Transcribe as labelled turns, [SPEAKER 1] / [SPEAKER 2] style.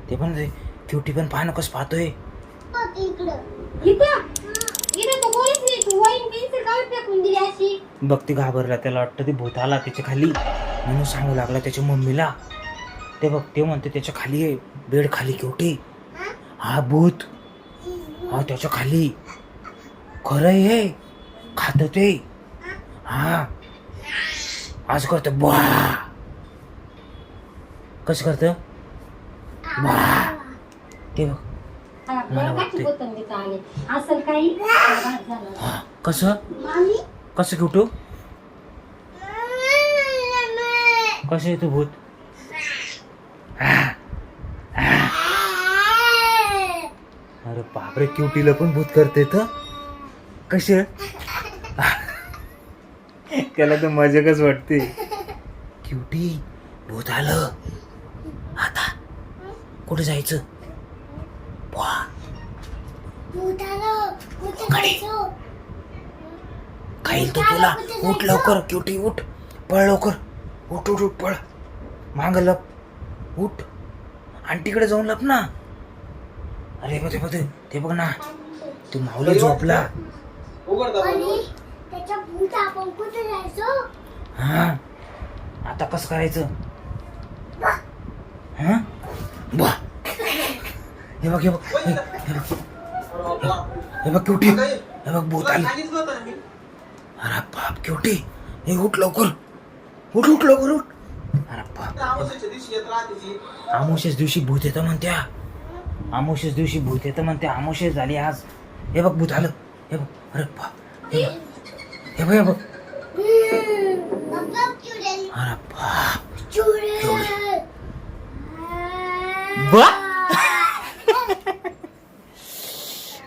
[SPEAKER 1] ते पण क्युटी पण पाहणं कसं पाहतोय. बघ ती घाबरला, त्याला वाटतं ते भूत आला त्याच्या खाली म्हणून सांगू लागला त्याच्या मम्मीला. ते बघ ते म्हणते त्याच्या खाली आहे, बेड खाली क्युटी. हा भूत, हा त्याच्या खाली. खरं आहे, खात ते. हा आज करत बा, कसं करत बा ते बघ. मला वाटते कसं कसं क्युटू, कसं येतो भूत. अरे बापरे, क्युटीला पण भूत करते तर कसे. त्याला तर मजाकच वाटते. क्युटी भूत आलं, आता कुठे जायचं. खाईल तो तुला. उठ लवकर क्युटी, उठ, पळ लवकर, उठ उठ उठ, पळ माग लप, उठ आंटीकडे जाऊन लप ना. अरे बघ ते बघ ना, तू माऊली झोपला. हा आता कसं करायचं. हा बा, हे बघ हे बघ हे बघ क्युटी, हे बघ भूत आली. अरे बाप क्युटी, हे उठ लवकर, उठ उठ लवकर उठ. अरे बाप, अमावस्येच दिवशी भूत येतं म्हणत्या. अमावस्येच दिवशी भूत येतं म्हणते. अमावस्या झाली आज. हे बघ भूत आलं, हे बघ. अरे बाप, हे बघ हे बघ. अरे बाप, बा